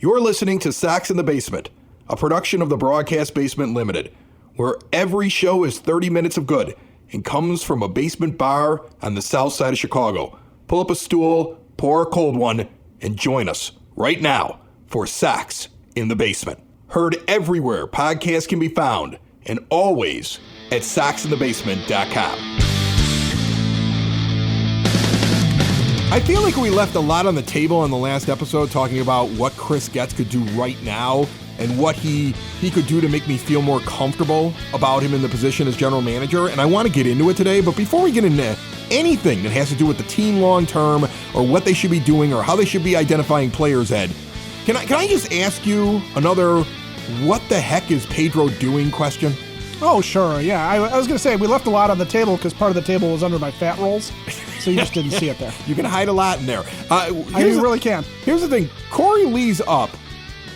You're listening to Sox in the Basement, a production of the Broadcast Basement Limited, where every show is 30 minutes of good and comes from a basement bar on the south side of Chicago. Pull up a stool, pour a cold one, and join us right now for Sox in the Basement. Heard everywhere podcasts can be found, and always at soxinthebasement.com. I feel like we left a lot on the table in the last episode talking about what Chris Getz could do right now and what he could do to make me feel more comfortable about him in the position as general manager. And I want to get into it today. But before we get into anything that has to do with the team long term or what they should be doing or how they should be identifying players, Ed, can I just ask you another what the heck is Pedro doing question? Oh, sure. Yeah, I was going to say we left a lot on the table because part of the table was under my fat rolls. So you just didn't see it there. You can hide a lot in there. You really can. Here's the thing. Corey Lee's up.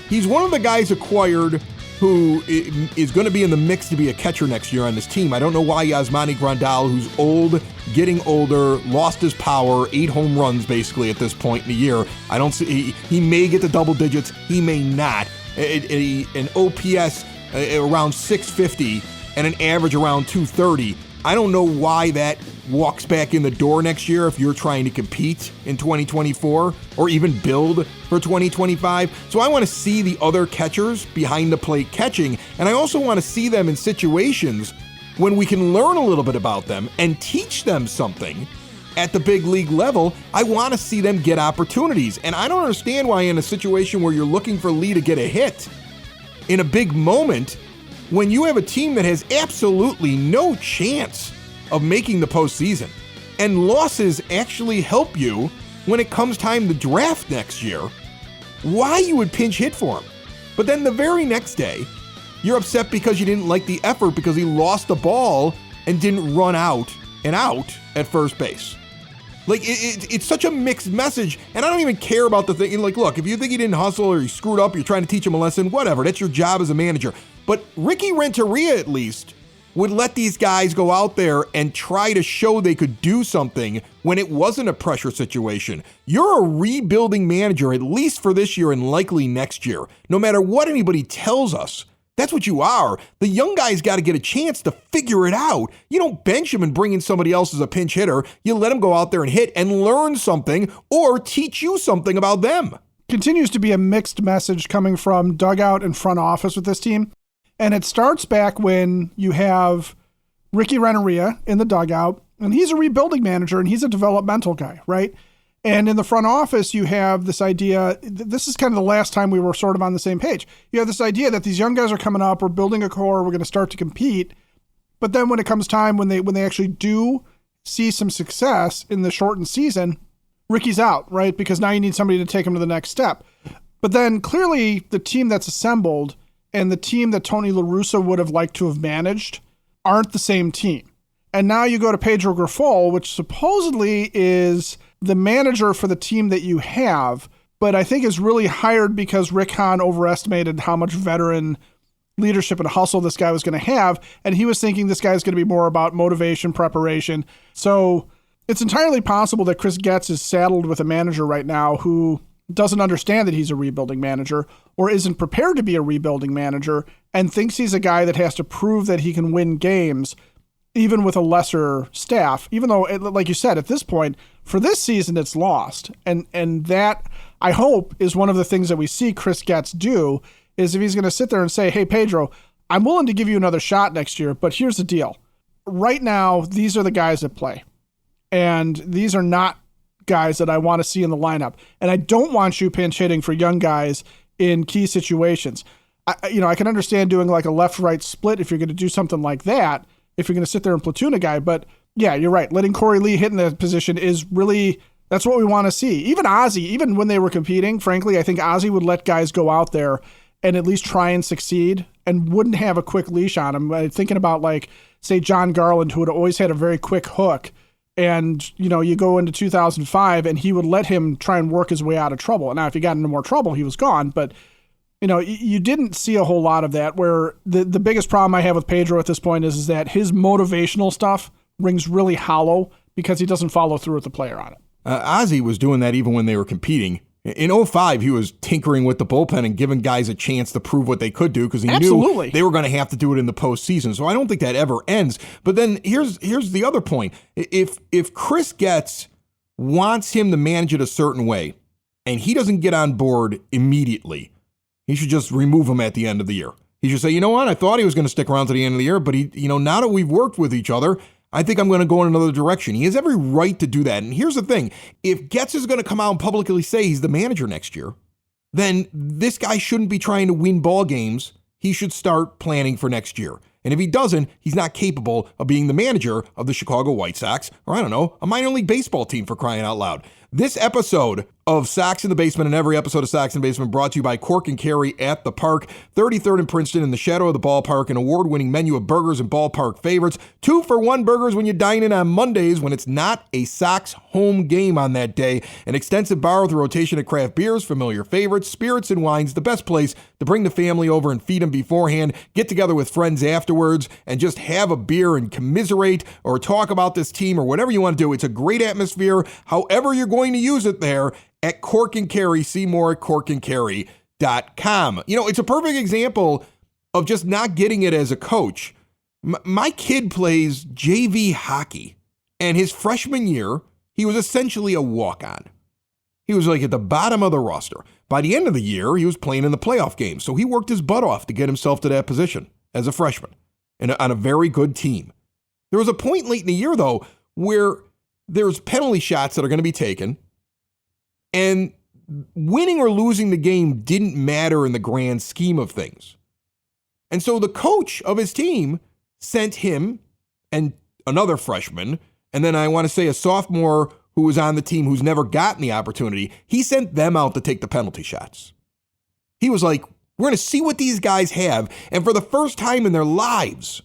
He's one of the guys acquired who is going to be in the mix to be a catcher next year on this team. I don't know why Yasmani Grandal, who's old, getting older, lost his power, 8 home runs basically at this point in the year. I don't see. He may get to double digits. He may not. An OPS around 650 and an average around 230. I don't know why that walks back in the door next year if you're trying to compete in 2024 or even build for 2025. So I want to see the other catchers behind the plate catching, and I also want to see them in situations when we can learn a little bit about them and teach them something at the big league level. I want to see them get opportunities, and I don't understand why in a situation where you're looking for Lee to get a hit in a big moment, when you have a team that has absolutely no chance of making the postseason, and losses actually help you when it comes time to draft next year, why you would pinch hit for him. But then the very next day, you're upset because you didn't like the effort because he lost the ball and didn't run out and out at first base. Like, it's such a mixed message, and I don't even care about the thing. Like, look, if you think he didn't hustle or he screwed up, you're trying to teach him a lesson, whatever. That's your job as a manager. But Ricky Renteria, at least, would let these guys go out there and try to show they could do something when it wasn't a pressure situation. You're a rebuilding manager, at least for this year and likely next year. No matter what anybody tells us, that's what you are. The young guys got to get a chance to figure it out. You don't bench him and bring in somebody else as a pinch hitter. You let him go out there and hit and learn something or teach you something about them. Continues to be a mixed message coming from dugout and front office with this team. And it starts back when you have Ricky Renteria in the dugout, and he's a rebuilding manager, and he's a developmental guy, right? And in the front office, you have this idea, this is kind of the last time we were sort of on the same page. You have this idea that these young guys are coming up, we're building a core, we're going to start to compete. But then when it comes time, when they actually do see some success in the shortened season, Ricky's out, right? Because now you need somebody to take him to the next step. But then clearly the team that's assembled and the team that Tony La Russa would have liked to have managed aren't the same team. And now you go to Pedro Grifol, which supposedly is the manager for the team that you have, but I think is really hired because Rick Hahn overestimated how much veteran leadership and hustle this guy was going to have, and he was thinking this guy is going to be more about motivation, preparation. So it's entirely possible that Chris Getz is saddled with a manager right now who doesn't understand that he's a rebuilding manager or isn't prepared to be a rebuilding manager and thinks he's a guy that has to prove that he can win games even with a lesser staff, even though, like you said, at this point, for this season, it's lost. And that, I hope, is one of the things that we see Chris Getz do, is if he's going to sit there and say, hey, Pedro, I'm willing to give you another shot next year, but here's the deal. Right now, these are the guys that play. And these are not guys that I want to see in the lineup. And I don't want you pinch hitting for young guys in key situations. I can understand doing like a left-right split if you're going to do something like that, if you're going to sit there and platoon a guy. But yeah, you're right. Letting Corey Lee hit in that position is really, that's what we want to see. Even Ozzie, even when they were competing, frankly, I think Ozzie would let guys go out there and at least try and succeed and wouldn't have a quick leash on him. Thinking about, like, say, John Garland, who had always had a very quick hook. And, you go into 2005 and he would let him try and work his way out of trouble. Now, if he got into more trouble, he was gone. But, you didn't see a whole lot of that, where the biggest problem I have with Pedro at this point is that his motivational stuff rings really hollow because he doesn't follow through with the player on it. Ozzie was doing that even when they were competing. In '05, he was tinkering with the bullpen and giving guys a chance to prove what they could do because he Absolutely. knew they were going to have to do it in the postseason. So I don't think that ever ends. But then here's the other point. If Chris Getz wants him to manage it a certain way and he doesn't get on board immediately, he should just remove him at the end of the year. He should say, you know what? I thought he was going to stick around to the end of the year, but now that we've worked with each other, I think I'm going to go in another direction. He has every right to do that. And here's the thing. If Getz is going to come out and publicly say he's the manager next year, then this guy shouldn't be trying to win ball games. He should start planning for next year. And if he doesn't, he's not capable of being the manager of the Chicago White Sox, or I don't know, a minor league baseball team, for crying out loud. This episode of Sox in the Basement and every episode of Sox in the Basement brought to you by Cork and Carry at the Park, 33rd and Princeton in the shadow of the ballpark, an award-winning menu of burgers and ballpark favorites. 2-for-1 burgers when you dine in on Mondays when it's not a Sox home game on that day. An extensive bar with a rotation of craft beers, familiar favorites, spirits, and wines. The best place to bring the family over and feed them beforehand, get together with friends afterwards, and just have a beer and commiserate or talk about this team or whatever you want to do. It's a great atmosphere, however you're going to use it there at Cork and Carry. See more at corkandcarry.com. It's a perfect example of just not getting it as a coach. My kid plays JV hockey, and his freshman year, he was essentially a walk-on. He was like at the bottom of the roster. By the end of the year, he was playing in the playoff game, so he worked his butt off to get himself to that position as a freshman and on a very good team. There was a point late in the year, though, where there's penalty shots that are going to be taken, and winning or losing the game didn't matter in the grand scheme of things. And so the coach of his team sent him and another freshman, and then I want to say a sophomore who was on the team who's never gotten the opportunity, he sent them out to take the penalty shots. He was like, we're going to see what these guys have, and for the first time in their lives,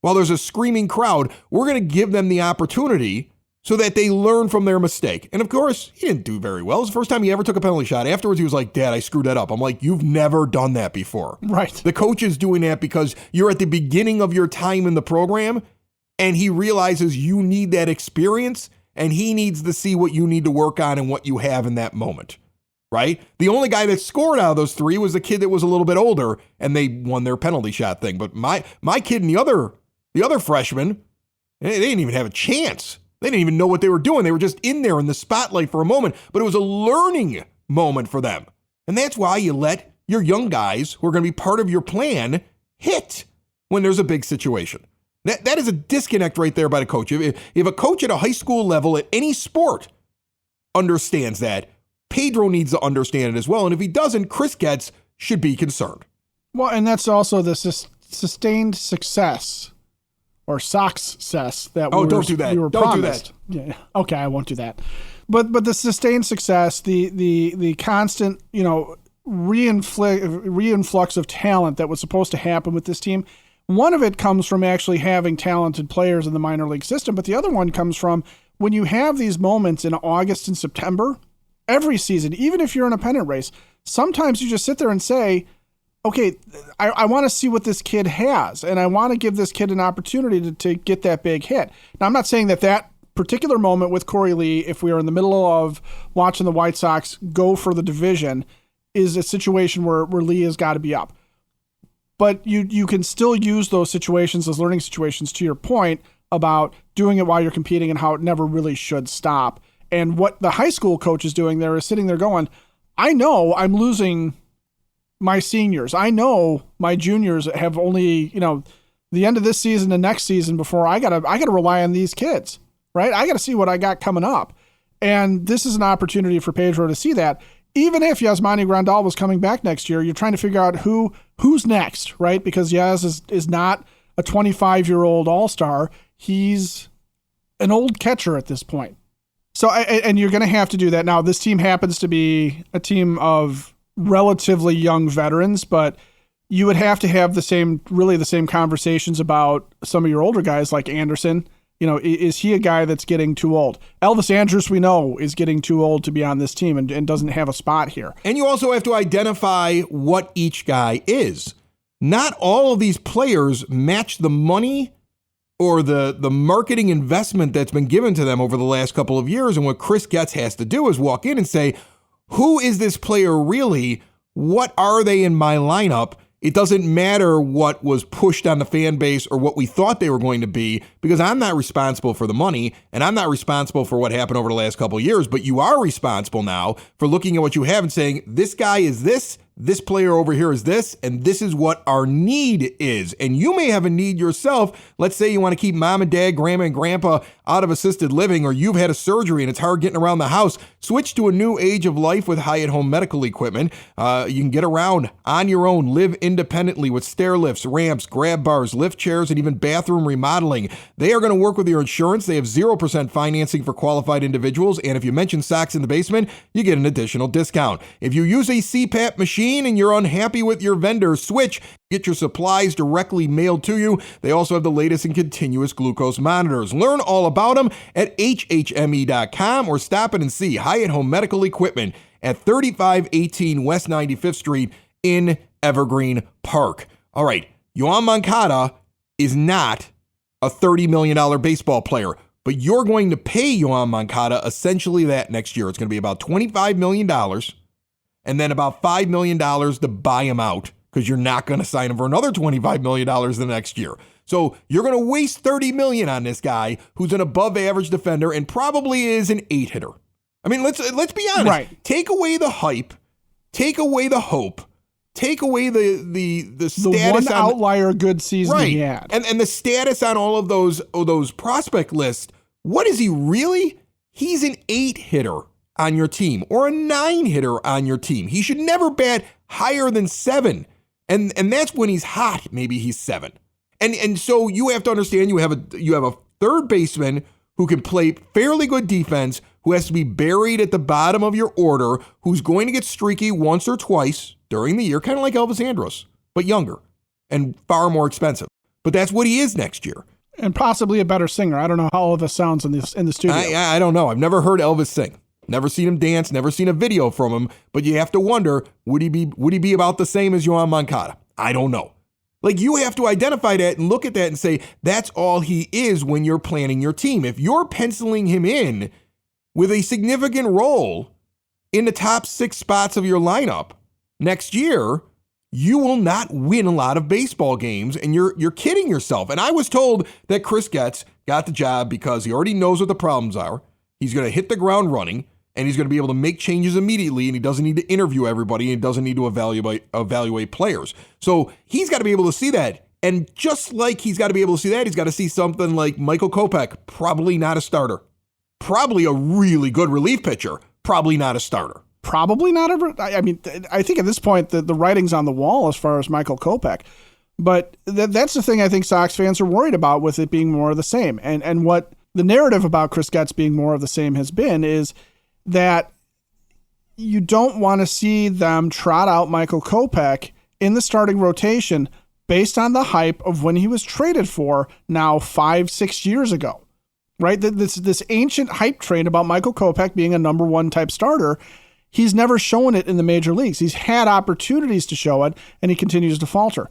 while there's a screaming crowd, we're going to give them the opportunity so that they learn from their mistake. And of course, he didn't do very well. It was the first time he ever took a penalty shot. Afterwards, he was like, Dad, I screwed that up. I'm like, you've never done that before. Right. The coach is doing that because you're at the beginning of your time in the program, and he realizes you need that experience, and he needs to see what you need to work on and what you have in that moment. Right? The only guy that scored out of those three was the kid that was a little bit older, and they won their penalty shot thing. But my kid and the other freshman, they didn't even have a chance. They didn't even know what they were doing. They were just in there in the spotlight for a moment, but it was a learning moment for them. And that's why you let your young guys who are going to be part of your plan hit when there's a big situation. That is a disconnect right there by the coach. If a coach at a high school level at any sport understands that, Pedro needs to understand it as well. And if he doesn't, Chris Getz should be concerned. Well, and that's also the sustained success or success that we were promised. Yeah. Okay, I won't do that. But the sustained success, the constant, reinflux of talent that was supposed to happen with this team. One of it comes from actually having talented players in the minor league system, but the other one comes from when you have these moments in August and September, every season, even if you're in a pennant race, sometimes you just sit there and say, okay, I want to see what this kid has, and I want to give this kid an opportunity to get that big hit. Now, I'm not saying that particular moment with Corey Lee, if we are in the middle of watching the White Sox go for the division, is a situation where Lee has got to be up. But you can still use those situations as learning situations, to your point about doing it while you're competing and how it never really should stop. And what the high school coach is doing there is sitting there going, I know I'm losing my seniors. I know my juniors have only, the end of this season and next season before I gotta rely on these kids, right? I gotta see what I got coming up. And this is an opportunity for Pedro to see that. Even if Yasmani Grandal was coming back next year, you're trying to figure out who's next, right? Because Yaz is not a 25-year-old all-star. He's an old catcher at this point. So, and you're going to have to do that. Now, this team happens to be a team of relatively young veterans, but you would have to have the same conversations about some of your older guys like Anderson. Is he a guy that's getting too old? Elvis Andrus, we know, is getting too old to be on this team and doesn't have a spot here. And you also have to identify what each guy is. Not all of these players match the money or the marketing investment that's been given to them over the last couple of years. And what Chris Getz has to do is walk in and say, Who is this player really? What are they in my lineup? It doesn't matter what was pushed on the fan base or what we thought they were going to be, because I'm not responsible for the money and I'm not responsible for what happened over the last couple of years, but you are responsible now for looking at what you have and saying, this guy is this player over here is this, and this is what our need is. And you may have a need yourself. Let's say you want to keep mom and dad, grandma and grandpa out of assisted living, or you've had a surgery and it's hard getting around the house. Switch to a new age of life with Hyatt Home Medical Equipment. You can get around on your own, live independently with stair lifts, ramps, grab bars, lift chairs, and even bathroom remodeling. They are going to work with your insurance. They have 0% financing for qualified individuals. And if you mention Sox in the Basement, you get an additional discount. If you use a CPAP machine and you're unhappy with your vendor, switch. Get your supplies directly mailed to you. They also have the latest in continuous glucose monitors. Learn all about them at hhme.com or stop in and see Hyatt Home Medical Equipment at 3518 West 95th Street in Evergreen Park. All right, Yoan Moncada is not a $30 million baseball player, but you're going to pay Yoan Moncada essentially that next year. It's going to be about $25 million and then about $5 million to buy him out, because you're not going to sign him for another $25 million the next year. So you're going to waste $30 million on this guy who's an above average defender and probably is an 8-hitter. I mean, let's be honest. Right. Take away the hype, take away the hope, take away the status, one outlier good season he had, and the status on all of those prospect lists. What is he really? He's an 8-hitter on your team or a 9-hitter on your team. He should never bat higher than 7. And that's when he's hot. Maybe he's 7. And so you have to understand you have a third baseman who can play fairly good defense, who has to be buried at the bottom of your order, who's going to get streaky once or twice during the year, kind of like Elvis Andrus, but younger and far more expensive. But that's what he is next year. And possibly a better singer. I don't know how Elvis sounds in the studio. I don't know. I've never heard Elvis sing. Never seen him dance, never seen a video from him, but you have to wonder, would he be about the same as Yoan Moncada? I don't know. Like, you have to identify that and look at that and say, that's all he is when you're planning your team. If you're penciling him in with a significant role in the top 6 spots of your lineup next year, you will not win a lot of baseball games, and you're kidding yourself. And I was told that Chris Getz got the job because he already knows what the problems are. He's going to hit the ground running, and he's going to be able to make changes immediately, and he doesn't need to interview everybody, and he doesn't need to evaluate players. So he's got to be able to see that. And just like he's got to be able to see that, he's got to see something like Michael Kopech, probably not a starter. Probably a really good relief pitcher, probably not a starter. Probably not I mean, I think at this point the writing's on the wall as far as Michael Kopech. But that's the thing I think Sox fans are worried about, with it being more of the same. And what the narrative about Chris Getz being more of the same has been is that you don't want to see them trot out Michael Kopech in the starting rotation based on the hype of when he was traded for now 5-6 years ago, right? This ancient hype train about Michael Kopech being a number 1 type starter. He's never shown it in the major leagues. He's had opportunities to show it, and he continues to falter.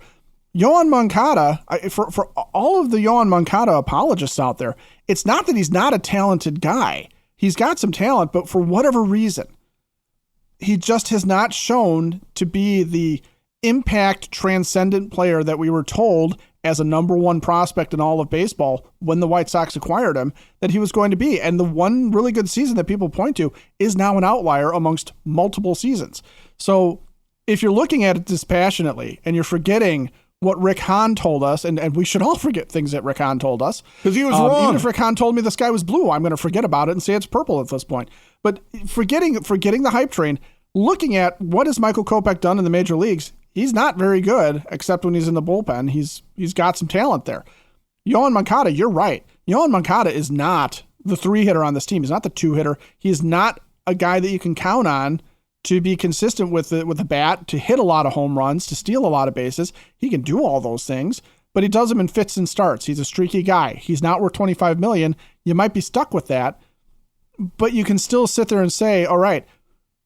Yoan Moncada, for all of the Yoan Moncada apologists out there, it's not that he's not a talented guy. He's got some talent, but for whatever reason, he just has not shown to be the impact transcendent player that we were told as a number 1 prospect in all of baseball when the White Sox acquired him that he was going to be. And the one really good season that people point to is now an outlier amongst multiple seasons. So if you're looking at it dispassionately and you're forgetting what Rick Hahn told us, and we should all forget things that Rick Hahn told us. Because he was wrong. Even if Rick Hahn told me the sky was blue, I'm going to forget about it and say it's purple at this point. But forgetting the hype train, looking at what has Michael Kopech done in the major leagues, he's not very good, except when he's in the bullpen. He's got some talent there. Yoan Moncada, you're right. Yoan Moncada is not the 3-hitter on this team. He's not the 2-hitter. He's not a guy that you can count on to be consistent with the bat, to hit a lot of home runs, to steal a lot of bases. He can do all those things, but he does them in fits and starts. He's a streaky guy. He's not worth $25 million. You might be stuck with that, but you can still sit there and say, all right,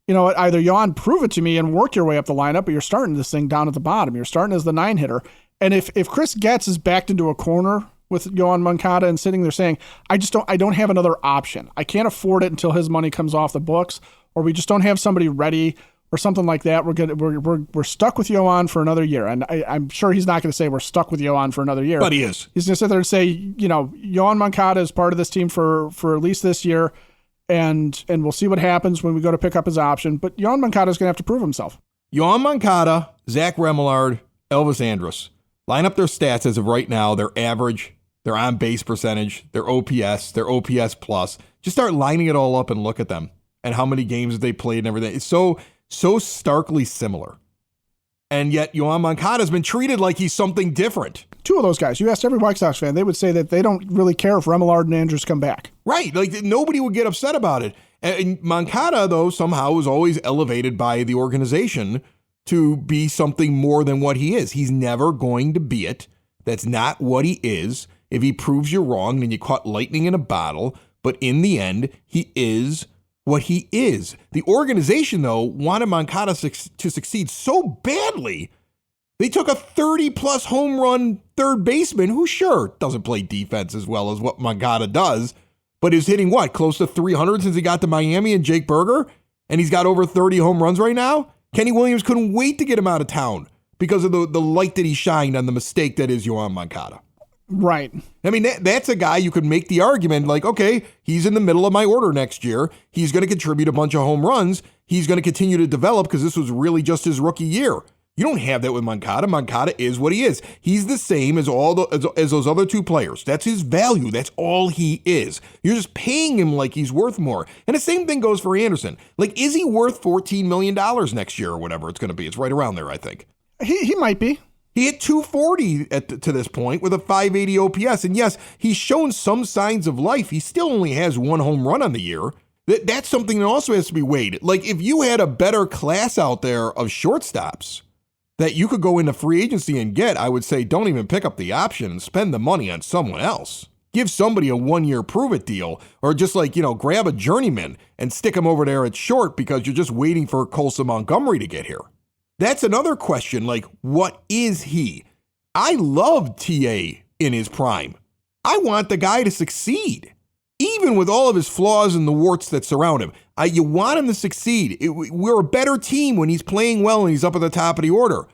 you know what, either Yoan, prove it to me and work your way up the lineup, but you're starting this thing down at the bottom. You're starting as the 9-hitter. And if Chris Getz is backed into a corner with Yoan Moncada and sitting there saying, I don't have another option. I can't afford it until his money comes off the books, or we just don't have somebody ready or something like that, we're stuck with Yoan for another year. And I'm sure he's not going to say we're stuck with Yoan for another year. But he is. He's going to sit there and say, Yoan Moncada is part of this team for at least this year, and we'll see what happens when we go to pick up his option. But Yoan Moncada is going to have to prove himself. Yoan Moncada, Zach Remillard, Elvis Andrus. Line up their stats as of right now, their average, their on-base percentage, their OPS, their OPS plus. Just start lining it all up and look at them and how many games they played and everything. It's so starkly similar. And yet Yoan Moncada has been treated like he's something different. Two of those guys, you asked every White Sox fan, they would say that they don't really care if Remillard and Andrus come back. Right. Like nobody would get upset about it. And Moncada, though, somehow was always elevated by the organization to be something more than what he is. He's never going to be it. That's not what he is. If he proves you wrong, then you caught lightning in a bottle. But in the end, he is what he is. The organization, though, wanted Moncada to succeed so badly, they took a 30-plus home run third baseman who, sure, doesn't play defense as well as what Moncada does, but is hitting, close to 300 since he got to Miami and Jake Berger? And he's got over 30 home runs right now? Kenny Williams couldn't wait to get him out of town because of the light that he shined on the mistake that is Yoan Moncada. Right. I mean, that's a guy you could make the argument like, okay, he's in the middle of my order next year. He's going to contribute a bunch of home runs. He's going to continue to develop because this was really just his rookie year. You don't have that with Moncada. Moncada is what he is. He's the same as as those other two players. That's his value. That's all he is. You're just paying him like he's worth more. And the same thing goes for Anderson. Like, is he worth $14 million next year or whatever it's going to be? It's right around there, I think. He might be. He hit 240 to this point with a 580 OPS. And yes, he's shown some signs of life. He still only has one home run on the year. That's something that also has to be weighed. Like, if you had a better class out there of shortstops that you could go into free agency and get, I would say don't even pick up the option and spend the money on someone else. Give somebody a 1-year prove-it deal, or just grab a journeyman and stick him over there at short because you're just waiting for Colson Montgomery to get here. That's another question, like, what is he? I loved TA in his prime. I want the guy to succeed, even with all of his flaws and the warts that surround him. You want him to succeed. We're a better team when he's playing well and he's up at the top of the order.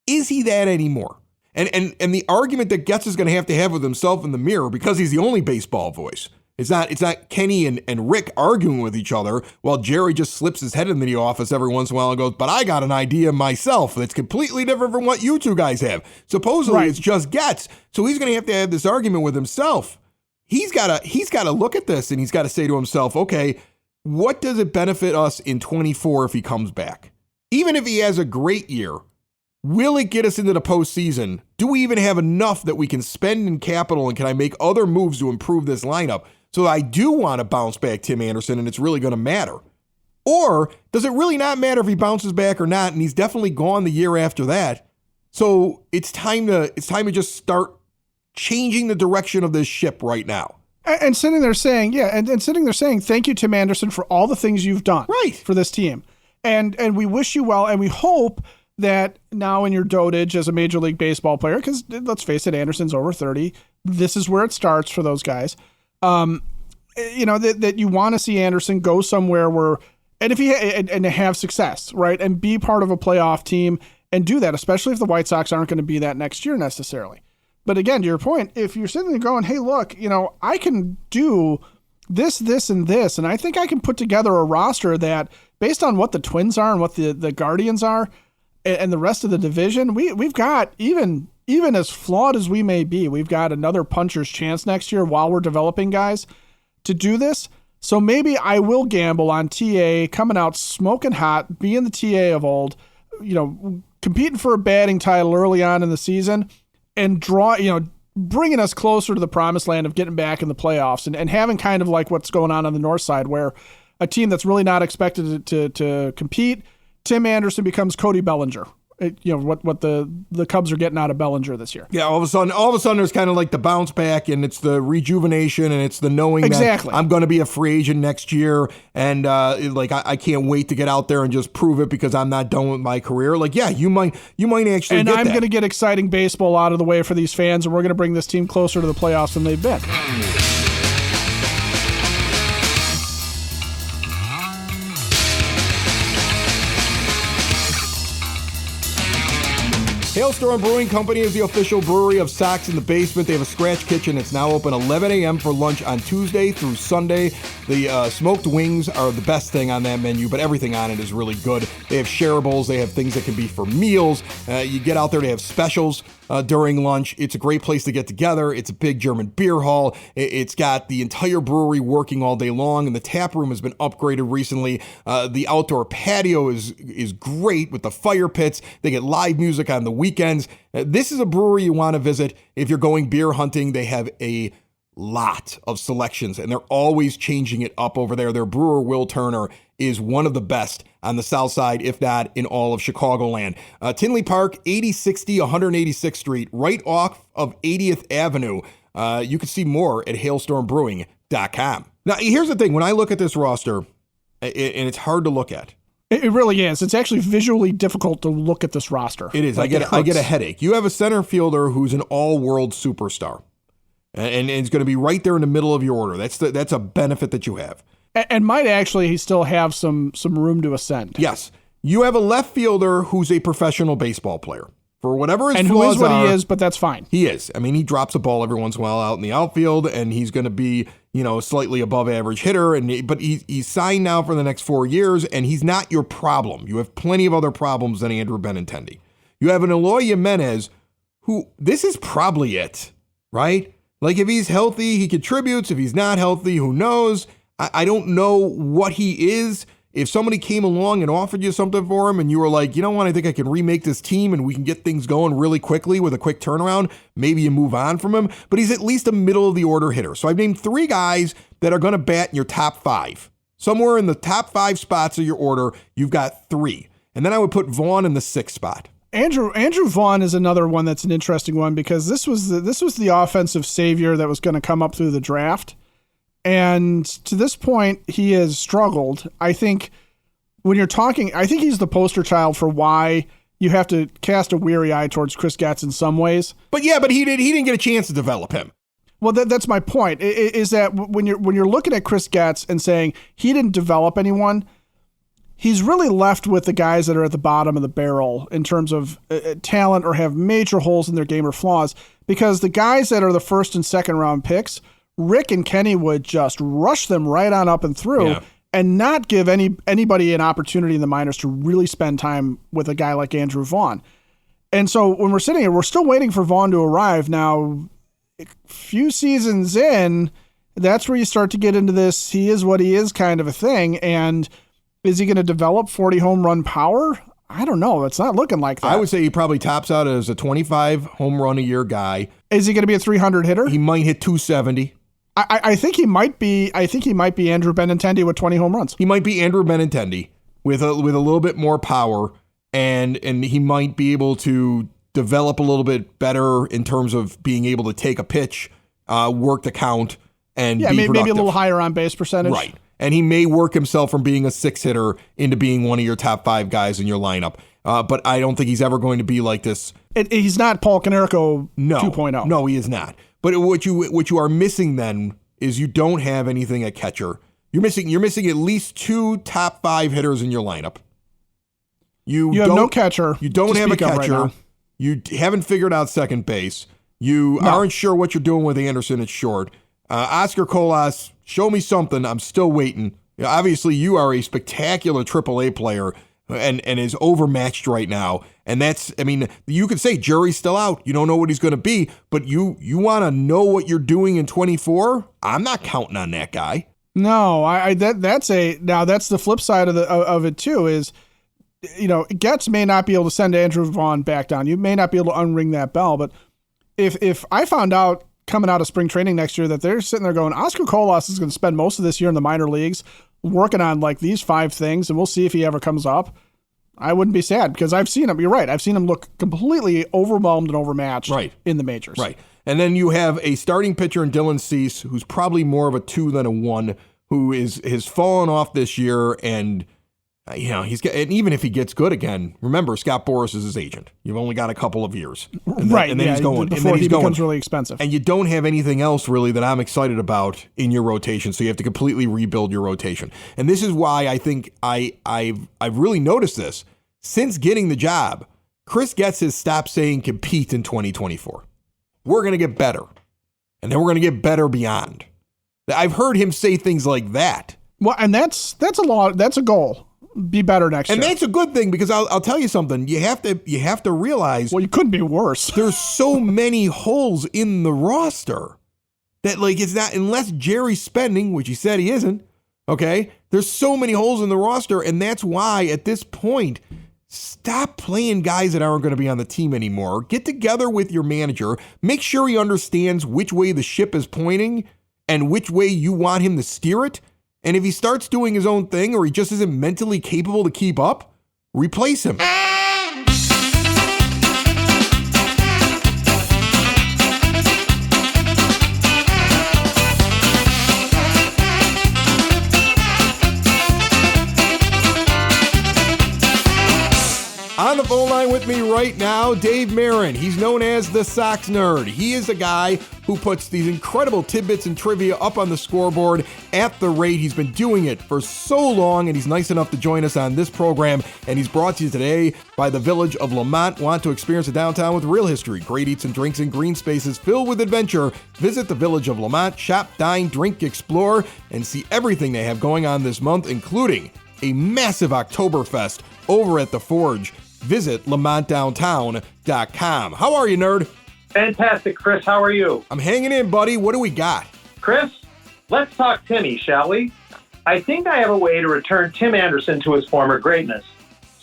Is he that anymore? And the argument that Getz is going to have with himself in the mirror, because he's the only baseball voice. It's not Kenny and Rick arguing with each other while Jerry just slips his head into the office every once in a while and goes, but I got an idea myself that's completely different from what you two guys have. Supposedly It's just Getz. So he's going to have this argument with himself. He's got to look at this and he's got to say to himself, okay, what does it benefit us in 24 if he comes back? Even if he has a great year, will it get us into the postseason? Do we even have enough that we can spend in capital, and can I make other moves to improve this lineup so I do want to bounce back Tim Anderson and it's really going to matter? Or does it really not matter if he bounces back or not, and he's definitely gone the year after that? So it's time to just start changing the direction of this ship right now. And sitting there saying, thank you, Tim Anderson, for all the things you've done for this team. And we wish you well, and we hope that now in your dotage as a Major League Baseball player, because let's face it, Anderson's over 30. This is where it starts for those guys. That you want to see Anderson go somewhere where, and if and have success, right, and be part of a playoff team and do that, especially if the White Sox aren't going to be that next year necessarily. But again, to your point, if you're sitting there going, hey, look, I can do this, and this, and I think I can put together a roster that, based on what the Twins are and what the Guardians are, and the rest of the division, we've got, even as flawed as we may be, we've got another puncher's chance next year while we're developing guys to do this. So maybe I will gamble on TA coming out smoking hot, being the TA of old, competing for a batting title early on in the season, and bringing us closer to the promised land of getting back in the playoffs and having kind of like what's going on the north side, where a team that's really not expected to compete, Tim Anderson becomes Cody Bellinger. What the Cubs are getting out of Bellinger this year. Yeah, all of a sudden there's kind of like the bounce back, and it's the rejuvenation, and it's the knowing that I'm going to be a free agent next year, and I can't wait to get out there and just prove it because I'm not done with my career. Like, yeah, you might actually. And get I'm that. going to get exciting baseball out of the way for these fans, and we're going to bring this team closer to the playoffs than they've been. Hailstorm Brewing Company is the official brewery of Sox in the Basement. They have a scratch kitchen. It's now open 11 a.m. for lunch on Tuesday through Sunday. The smoked wings are the best thing on that menu, but everything on it is really good. They have shareables. They have things that can be for meals. You get out there, they have specials during lunch. It's a great place to get together. It's a big German beer hall. It's got the entire brewery working all day long, and the tap room has been upgraded recently. The outdoor patio is great with the fire pits. They get live music on the weekends. This is a brewery you want to visit if you're going beer hunting. They have a lot of selections, and they're always changing it up over there. Their brewer, Will Turner, is one of the best on the south side, if not in all of Chicagoland. Tinley Park, 8060 186th Street, right off of 80th Avenue. You can see more at hailstormbrewing.com. Now, here's the thing. When I look at this roster, and it's hard to look at. It really is. It's actually visually difficult to look at this roster. It is. Like I get a headache. You have a center fielder who's an all-world superstar. And it's going to be right there in the middle of your order. That's a benefit that you have. And might actually still have some room to ascend. Yes. You have a left fielder who's a professional baseball player. For whatever his flaws are. And who is what he is, but that's fine. He is. I mean, he drops a ball every once in a while out in the outfield, and he's going to be, slightly above average hitter. But he's signed now for the next 4 years, and he's not your problem. You have plenty of other problems than Andrew Benintendi. You have an Eloy Jimenez, who this is probably it, right? Like, if he's healthy, he contributes. If he's not healthy, who knows? I don't know what he is. If somebody came along and offered you something for him and you were like, you know what, I think I can remake this team and we can get things going really quickly with a quick turnaround, maybe you move on from him. But he's at least a middle-of-the-order hitter. So I've named 3 guys that are going to bat in your top 5. Somewhere in the top 5 spots of your order, you've got 3. And then I would put Vaughn in the 6th spot. Andrew Vaughn is another one that's an interesting one because this was the offensive savior that was going to come up through the draft. And to this point, he has struggled. I think when you're talking, I think he's the poster child for why you have to cast a weary eye towards Chris Getz in some ways. But he didn't get a chance to develop him. Well, that's my point, is that when you're looking at Chris Getz and saying he didn't develop anyone, he's really left with the guys that are at the bottom of the barrel in terms of talent or have major holes in their game or flaws, because the guys that are the first and second round picks, Rick and Kenny would just rush them right on up and through and not give anybody an opportunity in the minors to really spend time with a guy like Andrew Vaughn. And so when we're sitting here, we're still waiting for Vaughn to arrive. Now, a few seasons in, that's where you start to get into this he is what he is kind of a thing. And is he going to develop 40 home run power? I don't know. It's not looking like that. I would say he probably tops out as a 25 home run a year guy. Is he going to be a 300 hitter? He might hit 270. I think he might be. I think he might be Andrew Benintendi with 20 home runs. He might be Andrew Benintendi with a little bit more power, and he might be able to develop a little bit better in terms of being able to take a pitch, work the count, and be productive. Maybe a little higher on base percentage. Right, and he may work himself from being a 6 hitter into being one of your top 5 guys in your lineup. But I don't think he's ever going to be like this. He's not Paul Konerko 2.0. No, he is not. But what you are missing then is you don't have anything at catcher. You're missing at least 2 top 5 hitters in your lineup. You have no catcher. You don't have a catcher. Right, you haven't figured out second base. You aren't sure what you're doing with Anderson at short. Oscar Colas, show me something. I'm still waiting. Obviously, you are a spectacular AAA player and is overmatched right now. And you could say jury's still out. You don't know what he's going to be, but you want to know what you're doing in 24? I'm not counting on that guy. No, that's the flip side of it too is, Getz may not be able to send Andrew Vaughn back down. You may not be able to unring that bell, but if I found out coming out of spring training next year that they're sitting there going, Oscar Colas is going to spend most of this year in the minor leagues working on like these 5 things, and we'll see if he ever comes up, I wouldn't be sad because I've seen him. You're right. I've seen him look completely overwhelmed and overmatched in the majors. Right. And then you have a starting pitcher in Dylan Cease, who's probably more of a 2 than a 1, who has fallen off this year. And, and even if he gets good again, remember, Scott Boras is his agent. You've only got a couple of years. And then he's going. Before he becomes really expensive. And you don't have anything else really that I'm excited about in your rotation. So you have to completely rebuild your rotation. And this is why I think I've really noticed this. Since getting the job, Chris Getz has stopped saying compete in 2024. We're going to get better. And then we're going to get better beyond. I've heard him say things like that. Well, and that's a goal. Be better next year. And that's a good thing, because I'll tell you something. You have to realize. Well, you couldn't be worse. There's so many holes in the roster that, like, it's not, unless Jerry's spending, which he said he isn't. Okay, there's so many holes in the roster, and that's why at this point, stop playing guys that aren't going to be on the team anymore. Get together with your manager. Make sure he understands which way the ship is pointing and which way you want him to steer it. And if he starts doing his own thing, or he just isn't mentally capable to keep up, replace him. On the phone line with me right now, Dave Marin. He's known as the Sox Nerd. He is a guy who puts these incredible tidbits and trivia up on the scoreboard at the rate he's been doing it for so long, and he's nice enough to join us on this program, and he's brought to you today by the Village of Lamont. Want to experience a downtown with real history, great eats and drinks, and green spaces filled with adventure? Visit the Village of Lamont, shop, dine, drink, explore, and see everything they have going on this month, including a massive Oktoberfest over at the Forge. Visit LamontDowntown.com. How are you, nerd? Fantastic, Chris. How are you? I'm hanging in, buddy. What do we got? Chris, let's talk Timmy, shall we? I think I have a way to return Tim Anderson to his former greatness.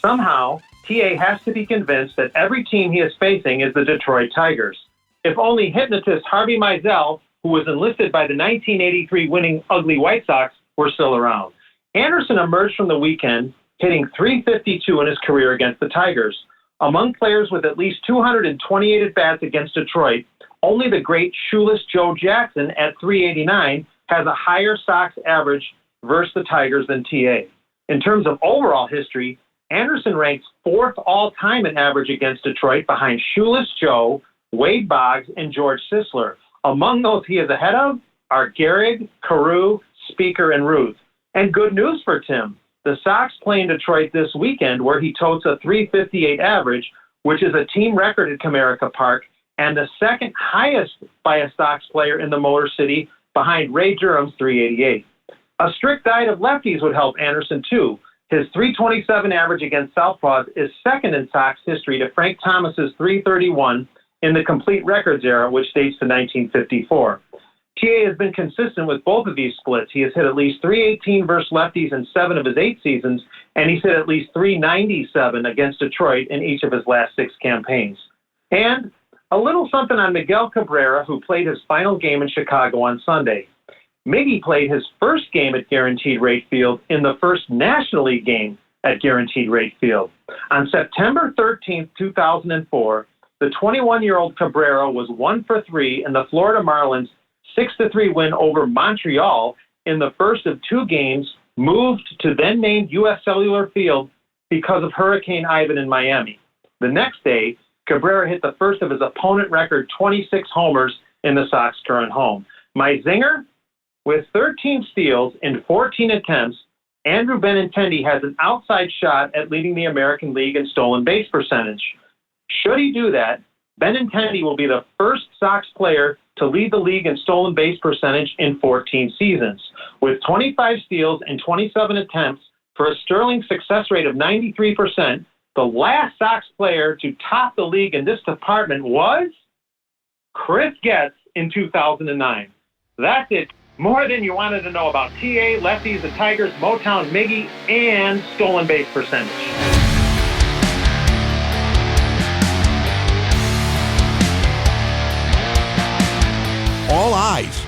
Somehow, TA has to be convinced that every team he is facing is the Detroit Tigers. If only hypnotist Harvey Mizell, who was enlisted by the 1983 winning ugly White Sox, were still around. Anderson emerged from the weekend hitting .352 in his career against the Tigers. Among players with at least 228 at-bats against Detroit, only the great shoeless Joe Jackson at .389 has a higher Sox average versus the Tigers than TA. In terms of overall history, Anderson ranks fourth all-time in average against Detroit behind shoeless Joe, Wade Boggs, and George Sisler. Among those he is ahead of are Gehrig, Carew, Speaker, and Ruth. And good news for Tim. The Sox play in Detroit this weekend, where he totes a .358 average, which is a team record at Comerica Park and the second highest by a Sox player in the Motor City, behind Ray Durham's .388. A strict diet of lefties would help Anderson, too. His .327 average against southpaws is second in Sox history to Frank Thomas's .331 in the complete records era, which dates to 1954. TA has been consistent with both of these splits. He has hit at least .318 versus lefties in 7 of his 8 seasons, and he's hit at least .397 against Detroit in each of his last 6 campaigns. And a little something on Miguel Cabrera, who played his final game in Chicago on Sunday. Miggy played his first game at Guaranteed Rate Field in the first National League game at Guaranteed Rate Field. On September 13, 2004, the 21-year-old Cabrera was 1 for 3 in the Florida Marlins 6-3 win over Montreal in the first of 2 games moved to then-named U.S. Cellular Field because of Hurricane Ivan in Miami. The next day, Cabrera hit the first of his opponent record 26 homers in the Sox current home. My zinger? With 13 steals in 14 attempts, Andrew Benintendi has an outside shot at leading the American League in stolen base percentage. Should he do that, Benintendi will be the first Sox player to lead the league in stolen base percentage in 14 seasons. With 25 steals and 27 attempts for a sterling success rate of 93%, the last Sox player to top the league in this department was Chris Getz in 2009. That's it. More than you wanted to know about TA, lefties, the Tigers, Motown, Miggy, and stolen base percentage. All eyes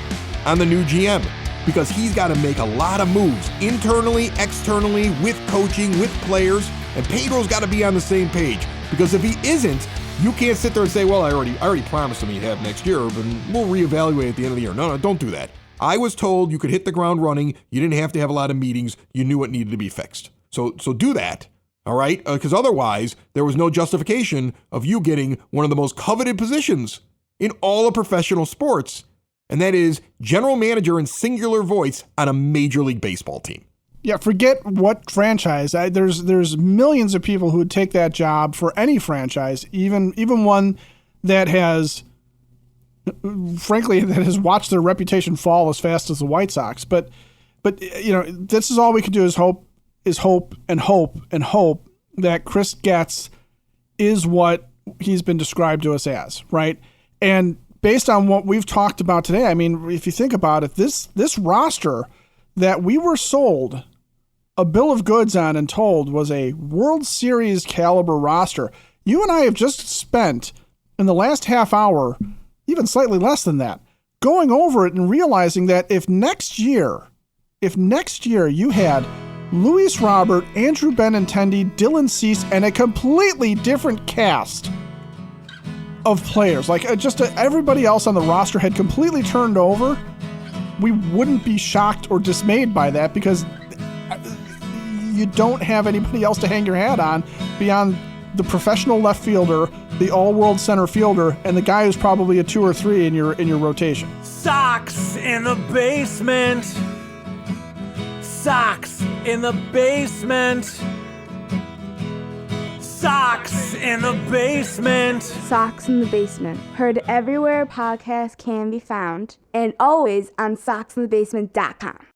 on the new GM, because he's got to make a lot of moves internally, externally, with coaching, with players, and Pedro's got to be on the same page, because if he isn't, you can't sit there and say, well, I already promised him he'd have next year, but we'll reevaluate at the end of the year. No, don't do that. I was told you could hit the ground running. You didn't have to have a lot of meetings. You knew what needed to be fixed. So do that, all right? Because otherwise, there was no justification of you getting one of the most coveted positions in all of professional sports, and that is general manager in singular voice on a Major League Baseball team. Yeah, forget what franchise. There's millions of people who would take that job for any franchise, even one that has, frankly, that has watched their reputation fall as fast as the White Sox. But this is all we can do is hope that Chris Getz is what he's been described to us as, right? And based on what we've talked about today, I mean, if you think about it, this roster that we were sold a bill of goods on and told was a World Series caliber roster. You and I have just spent in the last half hour, even slightly less than that, going over it and realizing that if next year you had Luis Robert, Andrew Benintendi, Dylan Cease, and a completely different cast of players, like everybody else on the roster had completely turned over, we wouldn't be shocked or dismayed by that because you don't have anybody else to hang your hat on beyond the professional left fielder, the all-world center fielder, and the guy who's probably a 2 or 3 in your rotation. Sox in the basement. Sox in the basement. Sox in the basement. Sox in the Basement. Heard everywhere podcasts can be found and always on soxinthebasement.com.